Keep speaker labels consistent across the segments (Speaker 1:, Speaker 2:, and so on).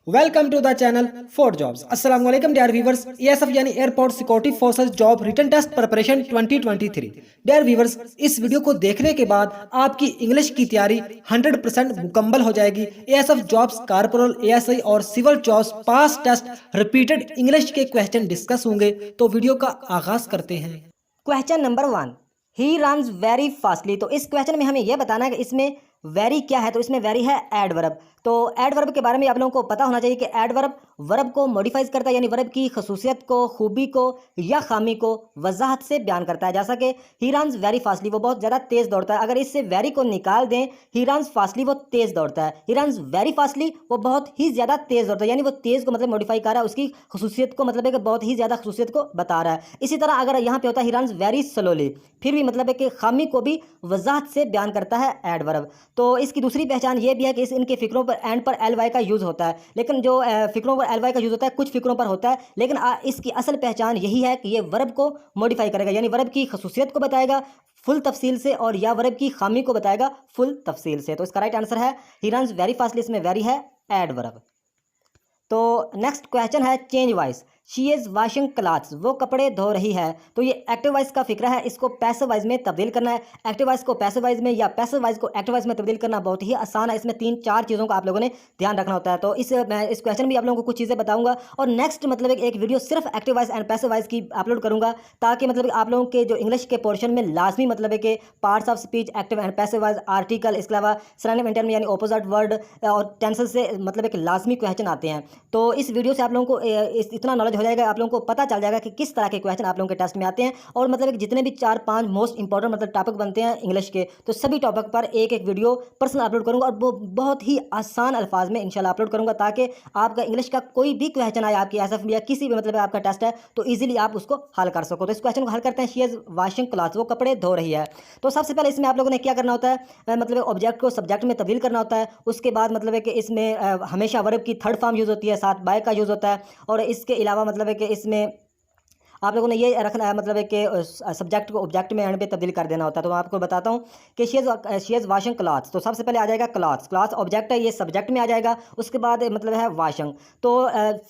Speaker 1: Welcome to the channel for jobs. अस्सलाम वालेकुम dear viewers. ASF यानी airport security forces job written test preparation 2023। Dear viewers, इस video को देखने के बाद आपकी इंग्लिश की तैयारी 100% मुकम्मल हो जाएगी। एएसएफ जॉब्स, कारपोरल, एएसआई और सिविल जॉब्स पास टेस्ट रिपीटेड इंग्लिश के क्वेश्चन डिस्कस होंगे। तो वीडियो का आगाज करते हैं।
Speaker 2: Question number 1, he runs very fastly. तो इस क्वेश्चन में हमें यह बताना है कि इसमें वेरी क्या है। तो इसमें वेरी है एडवर्ब। तो एडवर्ब के बारे में आप लोगों को पता होना चाहिए कि एडवर्ब वर्ब को मॉडिफाइज करता है, यानी वर्ब की खसूसियत को, खूबी को या खामी को वजाहत से बयान करता है। जैसा कि ही रन्स वेरी फास्टली, वो बहुत ज़्यादा तेज़ दौड़ता है। अगर इससे वेरी को निकाल दें, ही रन्स फास्टली, वो तेज़ दौड़ता है। ही रन्स वेरी फास्टली, वो बहुत ही ज़्यादा तेज़ दौड़ता है, यानी वो तेज़ को मतलब मॉडिफाई कर रहा है, उसकी खसूसियत को मतलब है कि बहुत ही ज़्यादा खसूसियत को बता रहा है। इसी तरह अगर यहाँ पे होता है ही रन्स वेरी स्लोली, फिर भी मतलब है कि खामी को भी वजाहत से बयान करता है एडवर्ब। तो इसकी दूसरी पहचान ये भी है कि इनके फिक्रों पर एंड पर एल वाई का यूज़ होता है, लेकिन जो फिक्रों पर एल वाई का यूज़ होता है कुछ फिक्रों पर होता है, लेकिन इसकी असल पहचान यही है कि ये वर्ब को मॉडिफाई करेगा, यानी वर्ब की खसूसियत को बताएगा फुल तफसील से और या वर्ब की खामी को बताएगा फुल तफसील से। तो इसका राइट आंसर है ही रन्स वेरी फास्टली, इसमें वेरी है एडवर्ब। तो नेक्स्ट क्वेश्चन है change wise. She is washing clothes, वो कपड़े धो रही है। तो ये एक्टिव वाइज का फिक्र है, इसको पैसिव वाइज में तब्दील करना है। एक्टिव वाइज को पैसिव वाइज में या पैसिव वाइज को एक्टिव वाइज में तब्दील करना बहुत ही आसान है। इसमें 3-4 चीज़ों का आप लोगों ने ध्यान रखना होता है। तो मैं इस क्वेश्चन में आप लोगों को कुछ चीज़ें बताऊंगा और नेक्स्ट मतलब एक वीडियो सिर्फ active voice and passive wise की अपलोड करूंगा, ताकि मतलब आप लोगों के जो इंग्लिश के पोर्शन में लाजमी मतलब है कि parts of speech, active and passive wise, article, इसके अलावा सिनोनिम एंटोनिम यानी ऑपोजिट वर्ड और टेंसेस से मतलब एक लाजमी क्वेश्चन आते हैं। तो इस वीडियो से आप लोगों को इतना नॉलेज हो जाएगा, आप लोगों को पता चल जाएगा कि किस तरह के क्वेश्चन आप लोगों के टेस्ट में आते हैं। और मतलब कि जितने भी 4-5 मोस्ट इंपॉर्टेंट मतलब टॉपिक बनते हैं इंग्लिश के, तो सभी टॉपिक पर एक एक वीडियो पर्सनल अपलोड करूंगा और वो बहुत ही आसान अल्फाज में इंशाल्लाह अपलोड करूंगा, ताकि आपका इंग्लिश का कोई भी क्वेश्चन आए आपकी एसएफ या किसी भी मतलब आपका टेस्ट है तो ईजिली आप उसको हल कर सको। तो इस क्वेश्चन को हल करते हैं। शी इज वॉशिंग क्लॉथ्स, वो कपड़े धो रही है। तो सबसे पहले इसमें आप लोगों ने क्या करना होता है, मतलब ऑब्जेक्ट को सब्जेक्ट में तब्दील करना होता है। उसके बाद मतलब है कि इसमें हमेशा वर्ब की थर्ड फॉर्म यूज़ होती है, साथ बाय का यूज़ होता है। और इसके अलावा मतलब है कि इसमें आप लोगों ने ये रखना है मतलब है कि सब्जेक्ट को ऑब्जेक्ट में एंड पे तब्दील कर देना होता है। तो मैं आपको बताता हूँ कि शी इज़ वॉशिंग क्लॉथ्स। तो सबसे पहले आ जाएगा क्लॉथ्स, क्लॉथ ऑब्जेक्ट है, ये सब्जेक्ट में आ जाएगा। उसके बाद मतलब है वॉशिंग। तो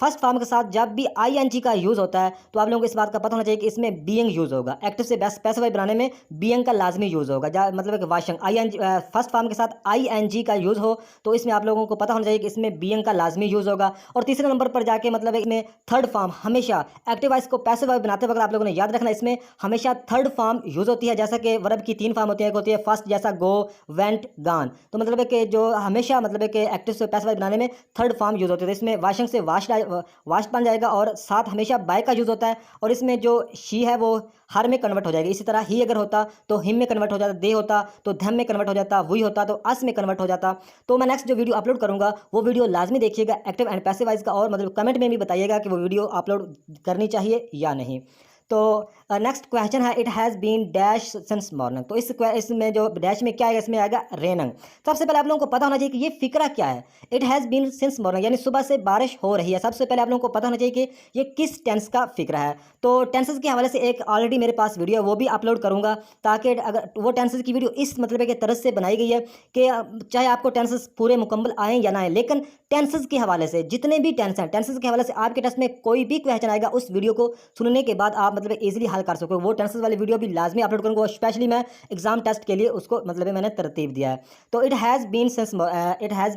Speaker 2: फर्स्ट फॉर्म के साथ जब भी आई एन जी का यूज़ होता है तो आप लोगों को इस बात का पता होना चाहिए कि इसमें बीइंग यूज़ होगा। एक्टिव से बेस्ट स्पेसिफाई बनाने में बीइंग का लाजमी यूज़ होगा। मतलब कि washing I N G first form के साथ आई एन जी का यूज़ हो तो इसमें आप लोगों को पता होना चाहिए कि इसमें बीइंग का लाजमी यूज़ होगा। और तीसरे नंबर पर जाके मतलब इसमें थर्ड फॉर्म हमेशा एक्टिव वॉइस को पैसिव वॉइस बनाते वक्त आप लोगों ने याद रखना, इसमें हमेशा थर्ड फॉर्म यूज होती है। जैसा कि वर्ब की 3 फॉर्म होती है, एक होती है फर्स्ट जैसा गो, वेंट, गॉन। तो मतलब है कि जो हमेशा मतलब है कि एक्टिव से पैसिव वॉइस बनाने में थर्ड फॉर्म यूज होती है। तो इसमें वॉशिंग से वाश्ड बन जाएगा और साथ हमेशा बाय का यूज होता है। और इसमें जो शी है वो हर में कन्वर्ट हो जाएगी। इसी तरह ही अगर होता तो हिम में कन्वर्ट हो जाता, दे होता तो धम में कन्वर्ट हो जाता, वही होता तो अस में कन्वर्ट हो जाता। तो मैं नेक्स्ट जो वीडियो अपलोड करूंगा वो वीडियो लाजमी देखिएगा एक्टिव एंड पैसिव वॉइस का, और मतलब कमेंट में भी बताइएगा कि वो वीडियो अपलोड करनी चाहिए या नहीं। तो नेक्स्ट क्वेश्चन है it has been dash since morning. तो इसमें जो डैश में क्या आएगा, इसमें आएगा रेनिंग। सबसे पहले आप लोगों को पता होना चाहिए कि ये फिक्रा क्या है। It has been since morning यानी सुबह से बारिश हो रही है। सबसे पहले आप लोगों को पता होना चाहिए कि ये किस टेंस का फिक्रा है। तो टेंसेस के हवाले से एक ऑलरेडी मेरे पास वीडियो है, वो भी अपलोड करूंगा, ताकि अगर वो टेंसेस की वीडियो इस मतलब के तरह से बनाई गई है कि चाहे आपको टेंसेस पूरे मुकम्मल आएँ या ना आए, लेकिन टेंसेस के हवाले से जितने भी टेंस हैं, टेंसेस के हवाले से आपके टेस्ट में कोई भी क्वेश्चन आएगा उस वीडियो को सुनने के बाद आप मतलब इजीली हल कर सको। वो टेंसेस वाली वीडियो भी लाजमी अपलोड करूंगा, और स्पेशली मैं एग्जाम टेस्ट के लिए उसको मतलब मैंने तरतीब दिया है। तो it has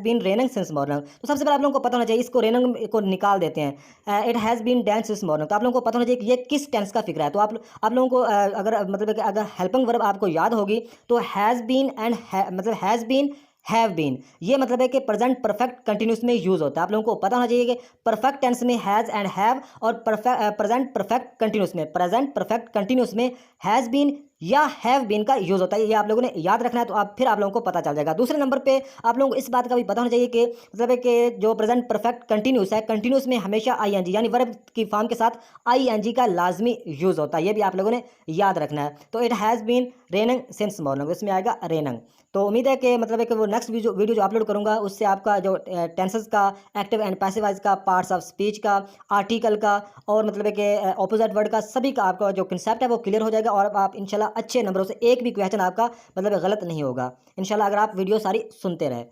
Speaker 2: been raining since morning. तो सबसे पहले आप लोगों को पता होना चाहिए, इसको रेनिंग को निकाल देते हैं। It has been dance since morning. तो आप लोगों को पता होना चाहिए कि ये किस टेंस का फिक्र है। तो आप लोगों को अगर मतलब कि अगर हेल्पिंग वर्ब आपको याद होगी तो हैज़ बीन एंड मतलब हैज़ बीन, हैव बीन, ये मतलब है कि प्रेजेंट परफेक्ट कंटिन्यूस में यूज होता है। आप लोगों को पता होना चाहिए कि परफेक्ट टेंस में हैज एंड हैव, और प्रेजेंट परफेक्ट कंटिन्यूस में हैज बीन या हैव बीन का यूज होता है। ये आप लोगों ने याद रखना है, तो आप फिर आप लोगों को पता चल जाएगा। दूसरे नंबर पे आप लोगों को इस बात का भी पता होना चाहिए कि मतलब है कि जो प्रेजेंट परफेक्ट कंटिन्यूस है, कंटिन्यूस में हमेशा आईएनजी यानी वर्ब की फॉर्म के साथ आईएनजी का लाजमी यूज होता है। ये भी आप लोगों ने याद रखना है। तो it has been raining since morning, इसमें आएगा रेनिंग। तो उम्मीद है कि मतलब है कि वो नेक्स्ट वीडियो जो अपलोड करूंगा उससे आपका जो टेंसेस का, एक्टिव एंड पैसिव वॉइस का, पार्ट्स ऑफ स्पीच का, आर्टिकल का, और मतलब है कि ऑपोजिट वर्ड का, सभी का आपका जो कंसेप्ट है वो क्लियर हो जाएगा। और आप इंशाल्लाह अच्छे नंबरों से, एक भी क्वेश्चन आपका मतलब गलत नहीं होगा इंशाल्लाह, अगर आप वीडियो सारी सुनते रहे।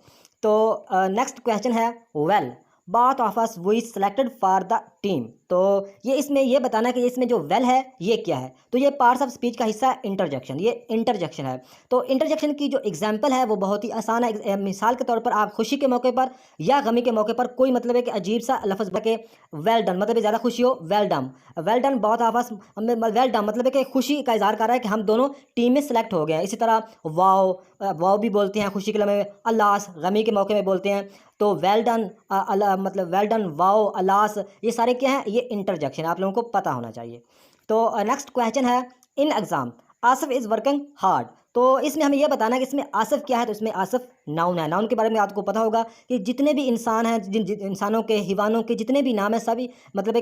Speaker 2: तो नेक्स्ट क्वेश्चन है well, both of us we selected for the team। तो ये इसमें ये बताना कि इसमें जो वेल है ये क्या है, तो ये पार्ट्स ऑफ स्पीच का हिस्सा है इंटरजेक्शन, ये इंटरजेक्शन है। तो इंटरजेक्शन की जो एग्जांपल है वो बहुत ही आसान है। मिसाल के तौर पर आप खुशी के मौके पर या गमी के मौके पर कोई मतलब है कि अजीब सा लफ्ज़ के वेल डन, मतलब ज़्यादा खुशी हो वेल डन, वेल डन बहुत आवास वेल डन मतलब है कि खुशी का इजहार कर रहा है कि हम दोनों टीम में सेलेक्ट हो गए हैं। इसी तरह वाओ, वाओ भी बोलते हैं खुशी के लम्हे में, अल्लास गमी के मौके में बोलते हैं। तो वेल डन मतलब वेल डन, वाओ, अल्लास, ये सारे क्या हैं, ये इंटरजेक्शन है, आप लोगों को पता होना चाहिए। तो नेक्स्ट क्वेश्चन है in exam Asif is working hard. तो इसमें हमें यह बताना है कि इसमें आसिफ क्या है, तो इसमें आसिफ नाउन है। नाउन के बारे में आपको पता होगा कि जितने भी इंसान हैं, जिन इंसानों के, हिवानों के जितने भी नाम हैं सभी मतलब है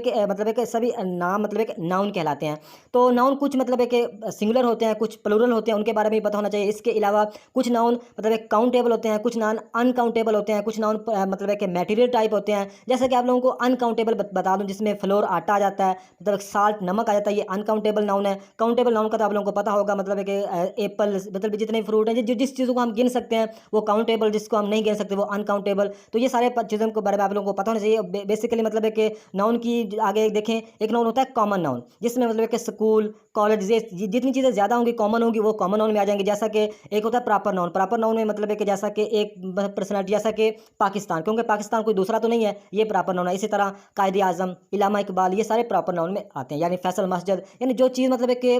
Speaker 2: कि सभी नाम मतलब है कि नाउन कहलाते हैं। तो नाउन कुछ मतलब है कि सिंगुलर होते हैं, कुछ प्लूरल होते हैं, उनके बारे में भी पता होना चाहिए। इसके अलावा कुछ नाउन मतलब एक काउंटेबल होते हैं, कुछ नाउन अनकाउंटेबल होते हैं, कुछ नाउन मतलब है कि मटेरियल टाइप होते हैं। जैसे कि आप लोगों को अनकाउंटेबल बता दूं, जिसमें फ्लोर आटा आ जाता है, मतलब साल्ट नमक आ जाता है, ये अनकाउंटेबल नाउन है। काउंटेबल नाउन का तो आप लोगों को पता होगा, मतलब है कि एप्पल, मतलब जितने फ्रूट हैं, जिस चीज़ों को हम गिन सकते हैं वो काउंटेबल, जिसको हम नहीं गिन सकते वो अनकाउंटेबल। तो ये सारे चीज़ों के बारे में आप लोगों को पता होना चाहिए। बेसिकली मतलब है कि नाउन की आगे देखें, एक नाउन होता है कॉमन नाउन, जिसमें मतलब है कि स्कूल, कॉलेज, ये जितनी चीज़ें ज़्यादा होंगी कॉमन होंगी वो कॉमन नाउन में आ जाएंगे। जैसा कि एक होता है प्रॉपर नाउन, प्रॉपर नाउन में मतलब है कि जैसा कि एक पर्सनैलिटी, जैसा कि पाकिस्तान, क्योंकि पाकिस्तान कोई दूसरा तो नहीं है, ये प्रॉपर नाउन है। इसी तरह कायदे आज़म, इलामा इकबाल, ये सारे प्रॉपर नाउन में आते हैं। यानी फैसल मस्जिद, यानी जो चीज़ मतलब है कि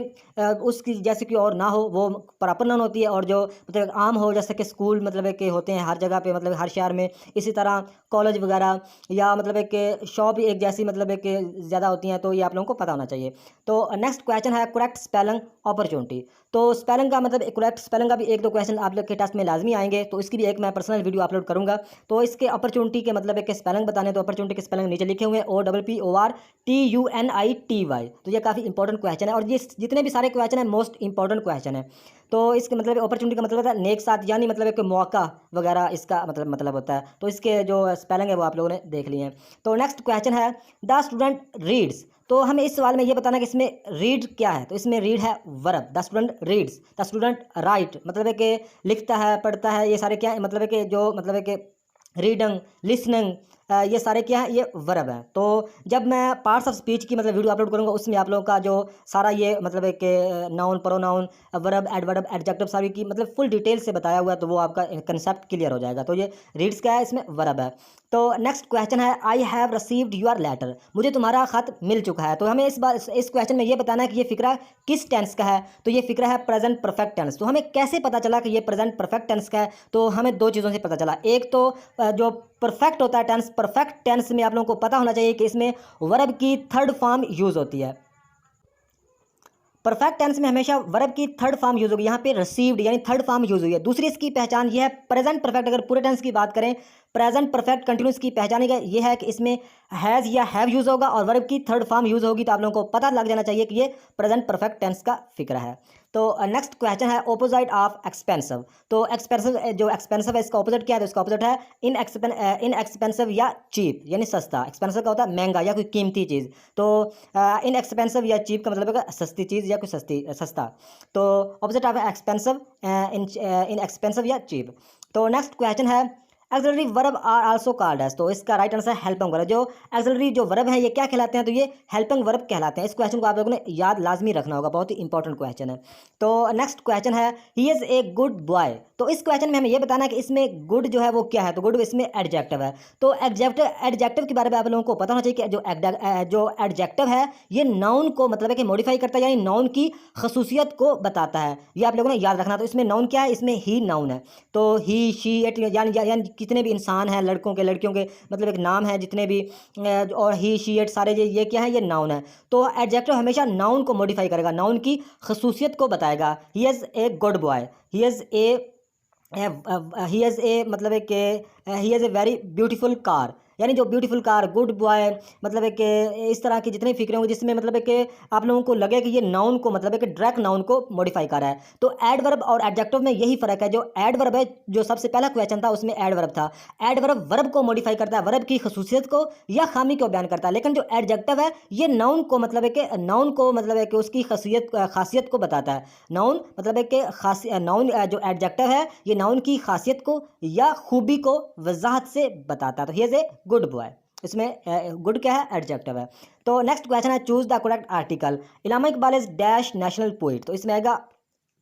Speaker 2: उसकी जैसे कि और ना हो वो प्रॉपर नाउन होती है, और जो मतलब आम हो जैसे कि स्कूल मतलब है कि होते हैं हर जगह पे, मतलब हर शहर में। इसी तरह कॉलेज वगैरह या मतलब है कि शॉप एक जैसी मतलब है कि ज़्यादा होती हैं, तो ये आप लोगों को पता होना चाहिए। तो नेक्स्ट क्वेश्चन है करेक्ट स्पेलिंग अपॉर्चुनिटी। तो स्पेलिंग का मतलब करेक्ट स्पेलिंग का भी एक दो क्वेश्चन आप लोग के टेस्ट में लाजमी आएंगे, तो इसकी भी एक मैं पर्सनल वीडियो अपलोड करूंगा। तो इसके अपॉर्चुनिटी के मतलब है कि स्पेलिंग बताने, तो अपॉर्चुनिटी के स्पेलिंग नीचे लिखे हुए हैं, OPPORTUNITY। तो ये काफ़ी इंपॉर्टेंट क्वेश्चन है, और ये जितने भी सारे क्वेश्चन है मोस्ट इंपॉर्टेंट क्वेश्चन है। तो इसके मतलब अपॉर्चुनिटी का मतलब होता है नेक साथ, यानी मतलब एक मौका वगैरह इसका मतलब होता है। तो इसके जो स्पेलिंग है वो आप लोगों ने देख लिए हैं। तो नेक्स्ट क्वेश्चन है द स्टूडेंट रीड्स। तो हमें इस सवाल में ये बताना है कि इसमें रीड क्या है, तो इसमें रीड है verb. The student reads, the student right मतलब है कि लिखता है, पढ़ता है, ये सारे क्या है मतलब है कि जो मतलब है कि रीडिंग, लिसनिंग, ये सारे क्या है, ये वर्ब है। तो जब मैं पार्ट्स ऑफ स्पीच की मतलब वीडियो अपलोड करूंगा उसमें आप लोगों का जो सारा ये मतलब है कि noun, pronoun, verb, adverb, adjective सारी की मतलब फुल डिटेल से बताया हुआ है, तो वो आपका कंसेप्ट क्लियर हो जाएगा। तो ये रीड्स क्या है, इसमें वर्ब है। तो नेक्स्ट क्वेश्चन है I have received your letter. मुझे तुम्हारा खत मिल चुका है। तो हमें इस क्वेश्चन में ये बताना है कि ये फिक्रा किस टेंस का है, तो ये फिक्रा है प्रेजेंट परफेक्ट टेंस। तो हमें कैसे पता चला कि ये प्रेजेंट परफेक्ट टेंस का है, तो हमें दो चीज़ों से पता चला। एक तो जो परफेक्ट होता है टेंस, परफेक्ट टेंस में आप लोगों को पता होना चाहिए कि इसमें वर्ब की थर्ड फॉर्म यूज होती है। परफेक्ट टेंस में हमेशा वर्ब की थर्ड फॉर्म यूज होगी, यहाँ पे रिसीव्ड यानी थर्ड फॉर्म यूज हुई है। दूसरी इसकी पहचान ये है प्रेजेंट परफेक्ट। अगर पूरे टेंस की बात करें, प्रेजेंट परफेक्ट कंटिन्यूस की पहचान ये है कि इसमें हैज़ या हैव यूज होगा और वर्ब की थर्ड फॉर्म यूज होगी। तो आप लोगों को पता लग जाना चाहिए कि ये प्रेजेंट परफेक्ट टेंस का फिक्र है। तो नेक्स्ट क्वेश्चन है ऑपोजिट ऑफ एक्सपेंसिव। तो एक्सपेंसिव, जो एक्सपेंसिव है इसका ऑपोजिट क्या है, तो इसका ऑपोजिट है इन एक्सपेंसिव या चीप, यानी सस्ता। एक्सपेंसिव का होता है महंगा या कोई कीमती चीज़। तो इन एक्सपेंसिव या चीप का मतलब है सस्ती चीज़ या कोई सस्ता। तो opposite of expensive inexpensive या चीप। तो नेक्स्ट क्वेश्चन है auxiliary verb are also called as. तो इसका राइट आंसर है हेल्पिंग वर्ब। जो एक्सिलरी जो वर्ब है ये क्या कहलाते हैं, तो ये हेल्पिंग वर्ब कहलाते हैं। इस क्वेश्चन को आप लोगों ने याद लाजमी रखना होगा, बहुत ही इंपॉर्टेंट क्वेश्चन है। तो नेक्स्ट क्वेश्चन है ही इज़ ए गुड बॉय। तो इस क्वेश्चन में हमें ये बताना है कि इसमें गुड जो है वो क्या है, तो गुड इसमें एडजेक्टिव है। तो एडजेक्टिव के बारे में आप लोगों को पता होना चाहिए कि जो एडजेक्टिव है ये नाउन को मतलब है कि मॉडिफाई करता है, यानी नाउन की खसूसियत को बताता है। ये आप लोगों ने याद रखना। तो इसमें नाउन क्या है, इसमें ही नाउन है। तो ही, शी, इट, यानी जितने भी इंसान हैं, लड़कों के लड़कियों के मतलब एक नाम है जितने भी, और ही, शी, इट सारे ये क्या है, ये नाउन है। तो एडजेक्टिव हमेशा नाउन को मॉडिफाई करेगा, नाउन की खसूसियत को बताएगा। ही is a good boy, he is ए मतलब है कि ही is a very beautiful car, यानी जो ब्यूटीफुल कार, गुड बॉय मतलब है कि इस तरह की जितने फिक्रे होंगे जिसमें मतलब है कि आप लोगों को लगे कि ये नाउन को मतलब है कि डायरेक्ट नाउन को मॉडिफाई कर रहा है। तो एडवर्ब और एडजेक्टिव में यही फर्क है। जो एडवर्ब है, जो सबसे पहला क्वेश्चन था उसमें एडवर्ब था। एडवर्ब वर्ब को मॉडिफाई करता है, वर्ब की खसूसियत को या खामी को बयान करता है। लेकिन जो एडजेक्टिव है ये नाउन को मतलब है कि उसकी खासियत को बताता है। नाउन मतलब है कि नाउन जो एडजेक्टिव है ये नाउन की खासियत को या खूबी को वजाहत से बताता है। तो he is a good boy. इसमें गुड क्या है, एडजेक्टिव है। तो नेक्स्ट क्वेश्चन है, choose the correct article. Allama Iqbal is dash national poet, तो इसमें आएगा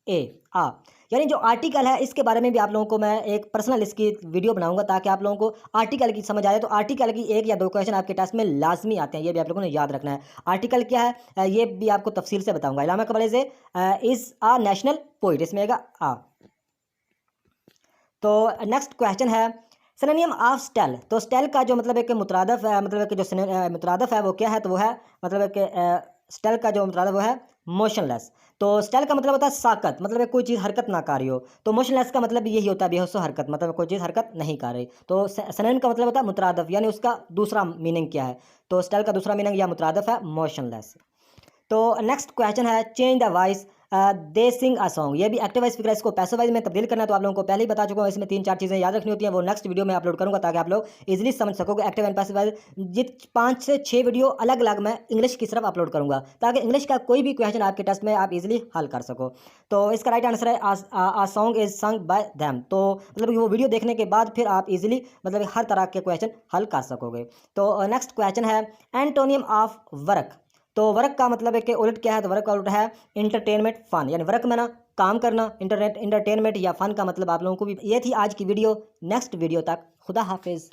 Speaker 2: ए आ। यानी जो आर्टिकल है इसके बारे में भी आप लोगों को मैं एक पर्सनल इसकी वीडियो बनाऊंगा ताकि आप लोगों को आर्टिकल की समझ आए। तो आर्टिकल की 1 या 2 क्वेश्चन आपके टेस्ट में लाजमी आते हैं, ये भी आप लोगों ने याद रखना है। आर्टिकल क्या है ये भी आपको तफसील से बताऊंगा। Allama Iqbal is a national poet, इसमें आएगा आ। तो नेक्स्ट क्वेश्चन है, सिनोनिम ऑफ स्टेल। तो स्टेल का जो मतलब एक मुतरादफ है, मतलब कि जो मुतरादफ है वो क्या है, तो वो है मतलब कि स्टेल का जो मुतरादफ वो है मोशनलेस। तो स्टेल का मतलब होता है साकत, मतलब कोई चीज़ हरकत ना कर रही हो। तो मोशनलेस का मतलब यही होता है बेहोश हरकत, मतलब कोई चीज़ हरकत नहीं कर रही। तो सिनोनिम का मतलब होता है मुतरादफ, यानी उसका दूसरा मीनिंग क्या है। तो स्टेल का दूसरा मीनिंग या मुतरादफ है मोशनलेस। तो नेक्स्ट क्वेश्चन है, change the voice they sing a song. ये भी एक्टिव वाइज फिगर है, इसको पैसिव वाइज में तब्दील करना है। तो आप लोगों को पहले ही बता चुका हूँ, इसमें 3-4 चीज़ें याद रखनी होती हैं, वो नेक्स्ट वीडियो में अपलोड करूँगा ताकि आप लोग इजीली समझ सकोगे। एक्टिव एंड पैसिव वाइज 5 से 6 वीडियो अलग अलग मैं इंग्लिश की सिर्फ अपलोड करूँगा ताकि इंग्लिश का कोई भी क्वेश्चन आपके टेस्ट में आप इजीली हल कर सको। तो इसका राइट आंसर है आ song is sung by them. तो मतलब वो वीडियो देखने के बाद फिर आप इजीली मतलब हर तरह के क्वेश्चन हल कर सकोगे। तो नेक्स्ट क्वेश्चन है, एंटोनियम ऑफ वर्क। तो वर्क का मतलब है कि उलट क्या है, तो वर्क का उलट है इंटरटेनमेंट फन। यानी वर्क में ना काम करना, इंटरनेट इंटरटेनमेंट या फन का मतलब आप लोगों को भी। ये थी आज की वीडियो, नेक्स्ट वीडियो तक खुदा हाफिज।